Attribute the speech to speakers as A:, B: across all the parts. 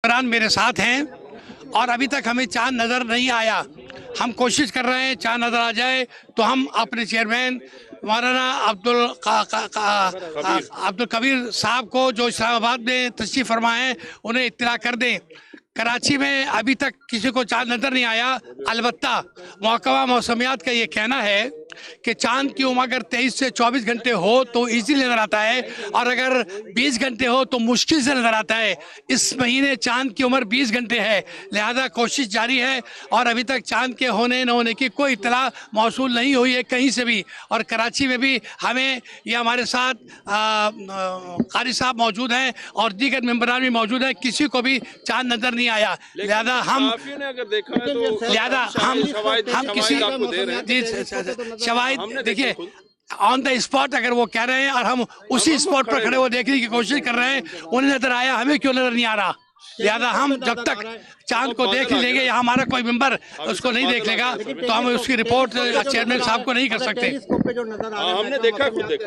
A: ممبران میرے ساتھ ہیں اور ابھی تک ہمیں چاند نظر نہیں آیا. ہم کوشش کر رہے ہیں چاند نظر آ جائے تو ہم اپنے چیئرمین مولانا عبدالکبیر صاحب کو جو اسلام آباد میں تشریف فرما ہیں انہیں اطلاع کر دیں. کراچی میں ابھی تک کسی کو چاند نظر نہیں آیا. البتہ محکمہ موسمیات کا یہ کہنا ہے کہ چاند کی عمر اگر 23 سے 24 گھنٹے ہو تو ایزیلی نظر آتا ہے اور اگر 20 گھنٹے ہو تو مشکل سے نظر آتا ہے. اس مہینے چاند کی عمر 20 گھنٹے ہے، لہذا کوشش جاری ہے اور ابھی تک چاند کے ہونے نہ ہونے کی کوئی اطلاع موصول نہیں ہوئی ہے کہیں سے بھی. اور کراچی میں بھی ہمیں یہ ہمارے ساتھ قاری صاحب موجود ہیں اور دیگر ممبران بھی موجود ہیں، کسی کو بھی چاند نظر نہیں آیا. لہذا ہم کسی شواہد دیکھیے آن دا اسپاٹ اگر وہ کہہ رہے ہیں اور ہم اسی اسپاٹ پر کھڑے وہ دیکھنے کی کوشش کر رہے ہیں، انہیں نظر آیا ہمیں کیوں نظر نہیں آ رہا. لہذا ہم جب تک چاند کو دیکھ لیں گے یا ہمارا کوئی ممبر اس کو نہیں دیکھ لے گا تو ہم اس کی رپورٹ چیئرمین صاحب کو نہیں کر سکتے.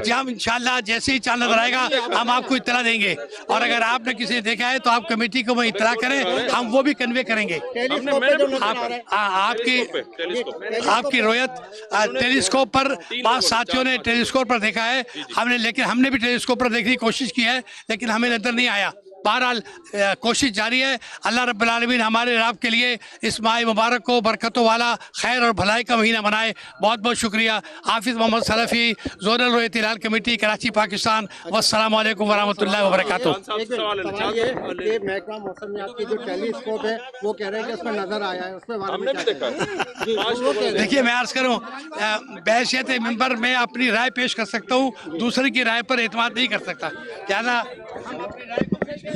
A: جی ہم انشاءاللہ جیسے ہی چاند نظر آئے گا ہم آپ کو اطلاع دیں گے اور اگر آپ نے کسی نے دیکھا ہے تو آپ کمیٹی کو اطلاع کریں، ہم وہ بھی کنوے کریں گے. آپ کی رویت ٹیلیسکوپ پر بعض ساتھیوں نے ٹیلیسکوپ پر دیکھا ہے، لیکن ہم نے بھی ٹیلیسکوپ پر دیکھنے کی کوشش کی ہے لیکن ہمیں نظر نہیں آیا. بہرحال کوشش جاری ہے. اللہ رب العالمین ہمارے رب کے لیے اس ماہ مبارک کو برکتوں والا خیر اور بھلائی کا مہینہ بنائے. بہت بہت شکریہ. حافظ محمد سلفی، زونل رویت ہلال کمیٹی، کراچی، پاکستان. والسلام علیکم ورحمۃ اللہ وبرکاتہ.
B: یہ محکمہ موسمیات کی جو ٹیلیسکوپ ہے وہ کہہ رہے ہیں کہ اس میں نظر آیا ہے، اس میں
A: دیکھیے میں عرض کروں بحیثیت ممبر میں اپنی رائے پیش کر سکتا ہوں، دوسرے کی رائے پر اعتماد نہیں کر سکتا. لہٰذا ہم اپنی رائے کو پیش کریں.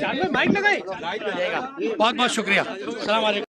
A: بہت بہت شکریہ. السلام علیکم.